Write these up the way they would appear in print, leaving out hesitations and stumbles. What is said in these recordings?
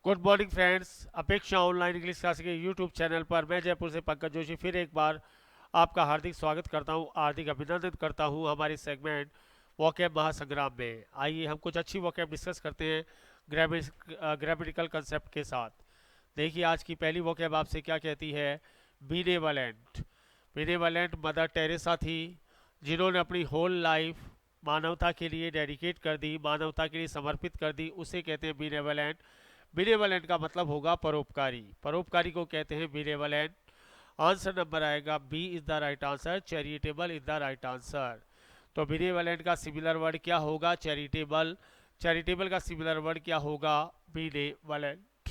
Good morning friends. अपेक्षा online English class के YouTube channel पर मैं जयपुर से पंकज जोशी फिर एक बार आपका हार्दिक स्वागत करता हूं, हार्दिक अभिनंदन करता हूं हमारे सेगमेंट वोकैब महासंग्राम में। आइए हम कुछ अच्छी वोकैब डिस्कस करते हैं ग्रामेटिकल कंसेप्ट के साथ। देखिए आज की पहली वोकैब आपसे क्या कहती है। बीनेवलेंट। बीनेवलेंट मदर टेरेसा थी जिन्होंने अपनी होल लाइफ मानवता के लिए डेडिकेट कर दी, मानवता के लिए समर्पित कर दी, उसे कहते हैं बीनेवलेंट। बिनेवलेंट का मतलब होगा परोपकारी, परोपकारी को कहते हैं बिनेवलेंट। आंसर नंबर आएगा B is the right answer, charitable is the right answer. तो बिनेवलेंट का सिमिलर वर्ड क्या होगा, चैरिटेबल। चैरिटेबल का सिमिलर वर्ड क्या होगा, बिनेवलेंट।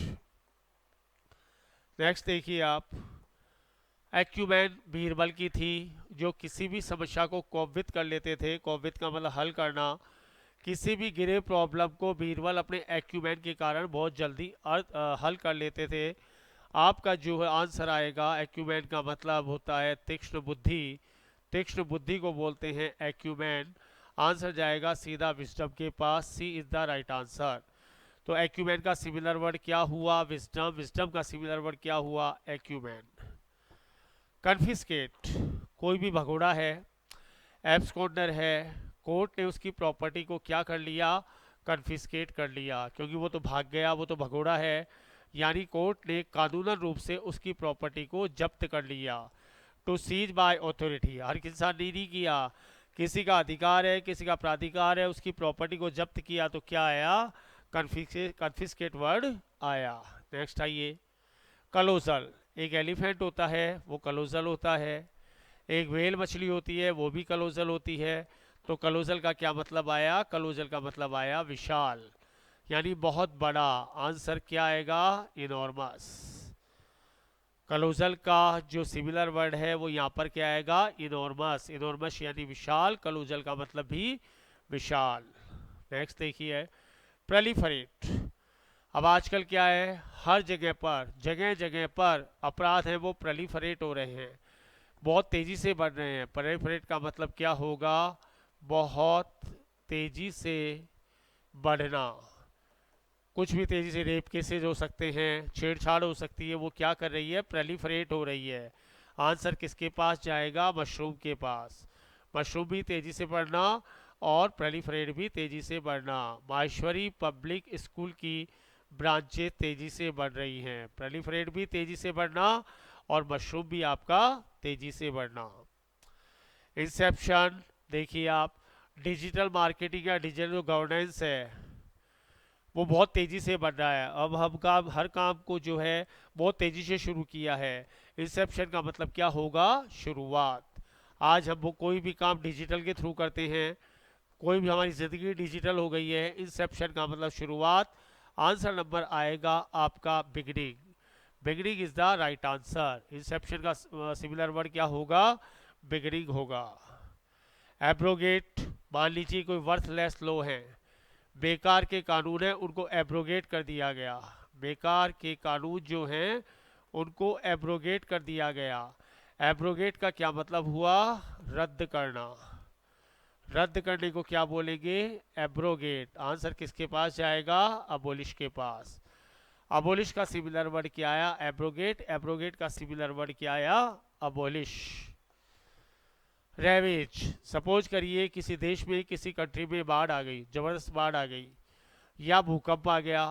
नेक्स्ट देखिए आप, एक्यूमैन बीरबल की थी जो किसी भी समस्या को कोप कर लेते थे। कोप का मतलब हल करना। किसी भी गिरे प्रॉब्लम को बीरबल अपने एक्यूमेंट के कारण बहुत जल्दी हल कर लेते थे। आपका जो है आंसर आएगा, एक्यूमेंट का मतलब होता है तीक्ष्ण बुद्धि। तीक्ष्ण बुद्धि को बोलते हैं एक्यूमेंट। आंसर जाएगा सीधा विजडम के पास, सी इज द राइट आंसर। तो एक्यूमेंट का सिमिलर वर्ड क्या हुआ, विजडम। विजडम का सिमिलर वर्ड क्या हुआ, एक्यूमेंट। कन्फिस्केट, कोई भी भगोड़ा है, एब्सकॉन्डर है, कोर्ट ने उसकी प्रॉपर्टी को क्या कर लिया, कन्फिस्केट कर लिया, क्योंकि वो तो भाग गया, वो तो भगोड़ा है। यानी कोर्ट ने कानूनन रूप से उसकी प्रॉपर्टी को जब्त कर लिया। टू सीज बाय ऑथोरिटी, हर इंसान ने नहीं किया, किसी का अधिकार है, किसी का प्राधिकार है, उसकी प्रॉपर्टी को जब्त किया तो क्या आया, कन्फिस्केट वर्ड आया। नेक्स्ट आइए, कलोजल। एक एलिफेंट होता है वो कलोजल होता है, एक व्हेल मछली होती है वो भी कलोजल होती है। तो कलोजल का क्या मतलब आया, कलोजल का मतलब आया विशाल, यानी बहुत बड़ा। आंसर क्या आएगा, इनॉर्मस। कलोजल का जो सिमिलर वर्ड है वो यहाँ पर क्या आएगा, इनॉर्मस। इनॉर्मस यानी विशाल, कलोजल का मतलब भी विशाल। नेक्स्ट देखिए, प्रेलिफरेट। अब आजकल क्या है, हर जगह जगह पर अपराध है वो प्रेलिफरेट हो रहे हैं, बहुत तेजी से बढ़ रहे हैं। प्रेलिफरेट का मतलब क्या होगा, बहुत तेजी से बढ़ना। कुछ भी तेजी से रेप केसेस हो सकते हैं, छेड़छाड़ हो सकती है, वो क्या कर रही है, प्रेलिफरेट हो रही है। आंसर किसके पास जाएगा, मशरूम के पास। मशरूम भी तेजी से बढ़ना और प्रेलिफरेट भी तेजी से बढ़ना। माहेश्वरी पब्लिक स्कूल की ब्रांचें तेजी से बढ़ रही हैं, प्रेलिफरेट भी तेजी से बढ़ना और मशरूम भी आपका तेजी से बढ़ना। इंसेप्शन, देखिए आप, डिजिटल मार्केटिंग या डिजिटल गवर्नेंस है वो बहुत तेज़ी से बढ़ रहा है। अब हम काम, हर काम को जो है बहुत तेज़ी से शुरू किया है। इंसेप्शन का मतलब क्या होगा, शुरुआत। आज हम वो कोई भी काम डिजिटल के थ्रू करते हैं, कोई भी हमारी ज़िंदगी डिजिटल हो गई है। इंसेप्शन का मतलब शुरुआत। आंसर नंबर आएगा आपका beginning. Beginning is the right answer. Inception का सिमिलर वर्ड क्या होगा, बिगनिंग होगा। एब्रोगेट, मान लीजिए कोई वर्थलेस लॉ है, बेकार के कानून हैं उनको एब्रोगेट कर दिया गया। बेकार के कानून जो हैं उनको एब्रोगेट कर दिया गया। एब्रोगेट का क्या मतलब हुआ, रद्द करना। रद्द करने को क्या बोलेंगे, एब्रोगेट। आंसर किसके पास जाएगा, अबोलिश के पास। अबोलिश का सिमिलर वर्ड क्या आया, एब्रोगेट। एब्रोगेट का सिमिलर वर्ड क्या आया, अबोलिश। रेवेज, सपोज करिए किसी देश में, किसी कंट्री में बाढ़ आ गई, जबरदस्त बाढ़ आ गई या भूकंप आ गया,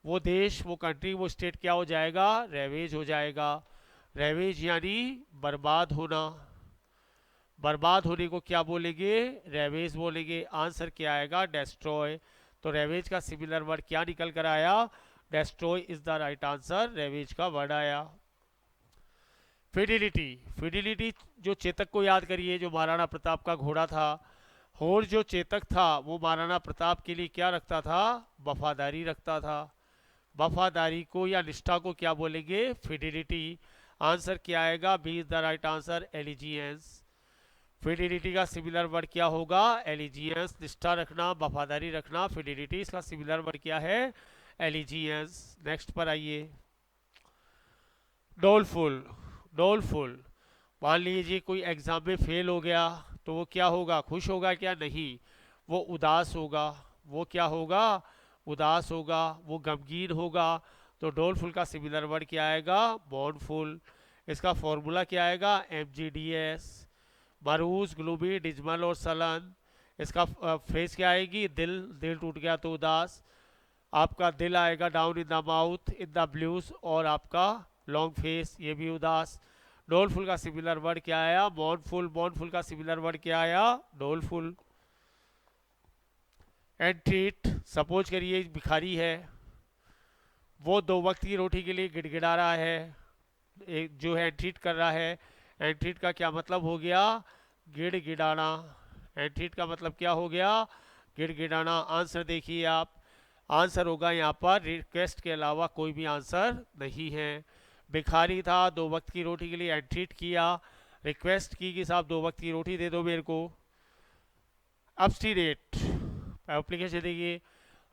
वो देश, वो कंट्री, वो स्टेट क्या हो जाएगा, रेवेज हो जाएगा। रेवेज यानी बर्बाद होना। बर्बाद होने को क्या बोलेंगे, रेवेज बोलेंगे। आंसर क्या आएगा, डेस्ट्रॉय। तो रेवेज का सिमिलर वर्ड क्या निकल कर आया, destroy is the right answer, ravage का वर्ड आया। फिडिलिटी, फिडिलिटी जो चेतक को याद करिए, जो महाराणा प्रताप का घोड़ा था। और जो चेतक था वो महाराणा प्रताप के लिए क्या रखता था, वफादारी रखता था। वफादारी को या निष्ठा को क्या बोलेंगे, फिडिलिटी। आंसर क्या आएगा, B is the right answer, allegiance. Fidelity का सिमिलर वर्ड क्या होगा, एलिजियंस। निष्ठा रखना, वफादारी रखना, फिडिलिटी, इसका सिमिलर वर्ड क्या है, एलिजियंस। नेक्स्ट पर आइए, डोलफुल। डोलफुल, मान लीजिए कोई एग्जाम में फेल हो गया तो वो क्या होगा, खुश होगा क्या, नहीं, वो उदास होगा। वो क्या होगा, उदास होगा, वो गमगीन होगा। तो डोलफुल का सिमिलर वर्ड क्या आएगा, मोurnful। इसका फॉर्मूला क्या आएगा, MGDS। मरूज, ग्लूमी, डिजमल और सलन, इसका फ्रेज क्या आएगी, दिल, दिल टूट गया तो उदास। आपका दिल आएगा down in the mouth, in the blues, और आपका लॉन्ग फेस, ये भी उदास। डोलफुल का सिमिलर वर्ड क्या आया, मोurnful। मोurnful का सिमिलर वर्ड क्या आया, डोलफुल। एंट्रीट, सपोज करिए भिखारी है, वो 2 वक्त की रोटी के लिए गिड़गिड़ा रहा है, एक जो है एंट्रीट कर रहा है। एंट्रीट का क्या मतलब हो गया, गिड़गिड़ाना। एंट्रीट का मतलब क्या हो गया, गिड़गिड़ाना। आंसर देखिए आप, आंसर होगा यहाँ पर रिक्वेस्ट के अलावा कोई भी आंसर नहीं है। भिखारी था, 2 वक्त की रोटी के लिए एंट्रीट किया, रिक्वेस्ट की कि साहब 2 वक्त की रोटी दे दो मेरे को। ऑब्स्टिनेट, एप्लीकेशन देखिए,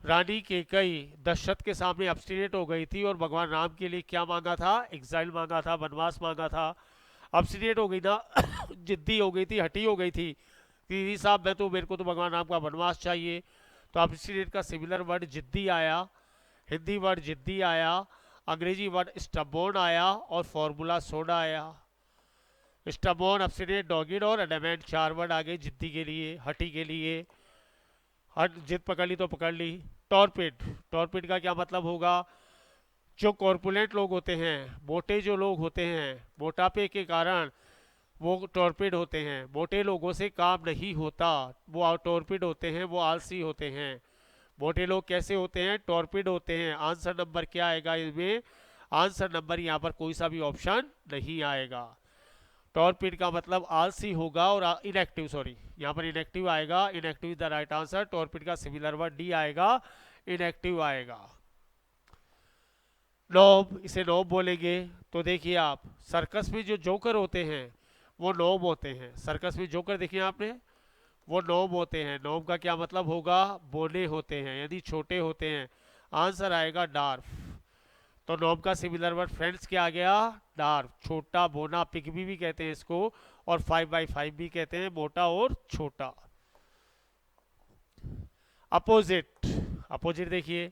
रानी केकई दशरथ के सामने ऑब्स्टिनेट हो गई थी और भगवान राम के लिए क्या मांगा था, एग्जाइल मांगा था, वनवास मांगा था। ऑब्स्टिनेट हो गई ना जिद्दी हो गई थी, हटी हो गई थी कि साहब मैं तो, मेरे को तो भगवान राम का वनवास चाहिए। तो ऑब्स्टिनेट का सिमिलर वर्ड जिद्दी आया, हिंदी वर्ड जिद्दी आया, अंग्रेजी वर्ड स्टबोर्न आया, और फॉर्मूला सोडा आया। स्टबोर्न, ऑब्स्टिनेट, डॉगिड और एडमेंट, 4 वर्ड आ गए जिद्दी के लिए, हटी के लिए। हट, जिद पकड़ ली तो पकड़ ली। टॉर्पिड, टॉर्पिड का क्या मतलब होगा, जो कॉर्पुलेंट लोग होते हैं, मोटे जो लोग होते हैं, मोटापे के कारण वो टॉर्पिड होते हैं। मोटे लोगों से काम नहीं होता, वो टॉर्पिड होते हैं, वो आलसी होते हैं। मोटे लोग कैसे होते हैं, टॉर्पिड होते हैं। आंसर नंबर क्या आएगा इसमें, आंसर नंबर यहाँ पर कोई सा भी ऑप्शन नहीं आएगा। टॉर्पिड का मतलब आलसी होगा, और इनएक्टिव, सॉरी यहाँ पर इनएक्टिव आएगा, inactive is the right answer. Torpid का सिमिलर वर्ड डी आएगा, इनएक्टिव आएगा। नॉब, इसे नॉब बोलेंगे। तो देखिए आप, सर्कस में जो जोकर होते हैं वो नॉब होते हैं। सर्कस में जोकर देखिए आपने, वो नॉब होते हैं। नॉब का क्या मतलब होगा, बोने होते हैं, यदि छोटे होते हैं। आंसर आएगा डार्फ। तो नॉब का सिमिलर वर्ड फ्रेंड्स क्या आ गया, डार्फ, छोटा, बोना, पिग्मी भी कहते हैं इसको, और 5x5 भी कहते हैं, मोटा और छोटा। अपोजिट, अपोजिट देखिए,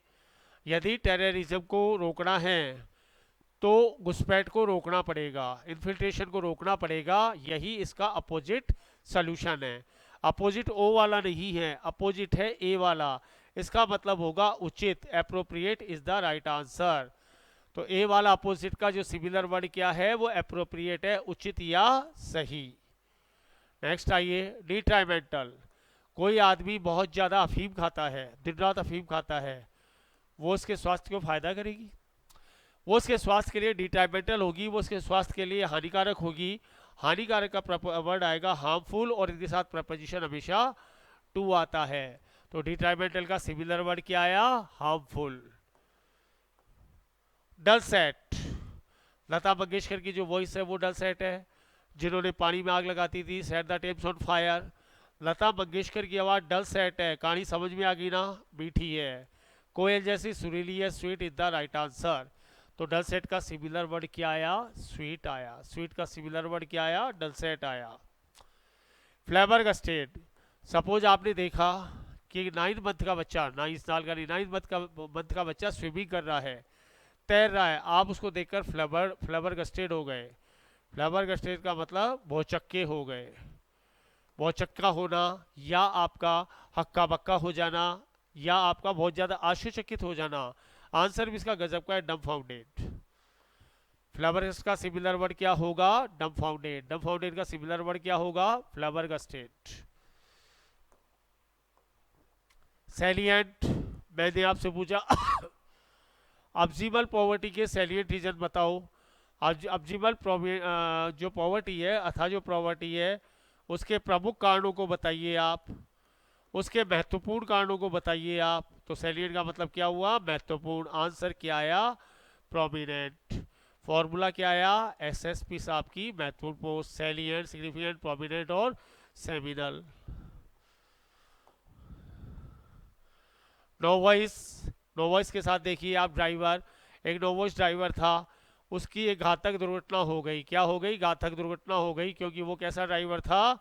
यदि टेररिज्म को रोकना है तो घुसपैठ को रोकना पड़ेगा, इन्फिल्ट्रेशन को रोकना पड़ेगा, यही इसका अपोजिट सॉल्यूशन है। अपोजिट ओ वाला नहीं है, अपोजिट है ए वाला। इसका मतलब होगा उचित, appropriate is the right answer. तो ए वाला अपोजिट का जो सिमिलर वर्ड क्या है, वो एप्रोप्रिएट है, उचित या सही। नेक्स्ट आइए, डिट्राइमेंटल। कोई आदमी बहुत ज़्यादा अफीम खाता है, दिन रात अफीम खाता है, वो उसके स्वास्थ्य को फायदा करेगी, वो उसके स्वास्थ्य के लिए डिट्राइमेंटल होगी, वो उसके स्वास्थ्य के लिए हानिकारक होगी। हानिकारक का वर्ड आएगा हार्मफुल, और इनके साथ प्रपोजिशन हमेशा टू आता है। तो डिट्राइमेंटल का सिमिलर वर्ड क्या आया, हार्मफुल। डल सेट, लता मंगेशकर की जो वॉइस है वो डल सेट है, जिन्होंने पानी में आग लगाती थी, set the Thames on fire. Lata Mangeshkar की आवाज़ डल सेट है, कहानी समझ में आ गई ना, मीठी है, कोयल जैसी सुरीली है, sweet is the right answer. तो डल सेट का सिमिलर वर्ड क्या आया, स्वीट आया। स्वीट का सिमिलर वर्ड क्या आया, डल सेट आया। फ्लैबरगस्टेड, सपोज आपने देखा कि 9th मंथ का बच्चा, 9 साल का नहीं, 9th मंथ का बच्चा स्विमिंग कर रहा है, तैर रहा है, आप उसको देखकर फ्लैबरगस्टेड हो गए। फ्लैबरगस्टेड का मतलब भौचक्के हो गए, भौचक्का होना, या आपका हक्का बक्का हो जाना, या आपका बहुत ज़्यादा आश्चर्यचकित हो जाना। आंसर भी इसका गजब का है, डम्फाउंडेड। फ्लैबरगस्टेड का सिमिलर वर्ड क्या होगा, डम्फाउंडेड। डम्फाउंडेड का सिमिलर वर्ड क्या होगा, फ्लैबरगस्टेड। सैलिएंट, मैंने आपसे पूछा ऑब्जिमल पॉवर्टी के सैलिएंट रीजन बताओ। ऑब्जिमल जो पॉवर्टी है, अथा जो पॉवर्टी है, उसके प्रमुख कारणों को बताइए आप, उसके महत्वपूर्ण कारणों को बताइए आप। तो सैलिएंट का मतलब क्या हुआ, महत्वपूर्ण। आंसर क्या आया, प्रोमिनेंट। फॉर्मूला क्या आया, एसएसपी साहब की महत्वपूर्ण पोस्ट, सैलिएंट, सिग्निफिकेंट, प्रोमिनेंट और सेमिनल। नोवॉइस, नोवॉइस के साथ देखिए आप, ड्राइवर, एक नोवॉइस ड्राइवर था, उसकी एक घातक दुर्घटना हो गई। क्या हो गई, घातक दुर्घटना हो गई, क्योंकि वो कैसा ड्राइवर था,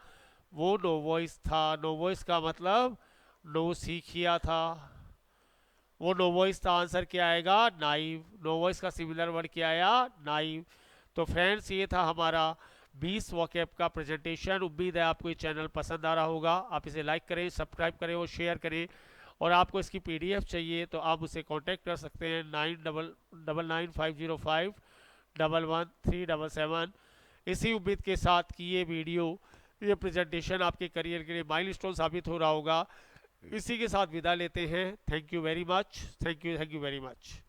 वो नोवॉइस था। नोवॉइस का मतलब नो सीखिया था, वो नो वॉइस का आंसर क्या आएगा, नाइव। नो वॉइस का सिमिलर वर्ड क्या आया, नाइव। तो फ्रेंड्स ये था हमारा 20 वोकैब का प्रेजेंटेशन। उम्मीद है आपको ये चैनल पसंद आ रहा होगा। आप इसे लाइक करें, सब्सक्राइब करें और शेयर करें। और आपको इसकी पीडीएफ चाहिए तो आप उसे कांटेक्ट कर सकते हैं 9995051137। इसी उम्मीद के साथ कि ये प्रेजेंटेशन आपके करियर के लिए माइलस्टोन साबित हो रहा होगा। इसी के साथ विदा लेते हैं। Thank you very much, thank you very much.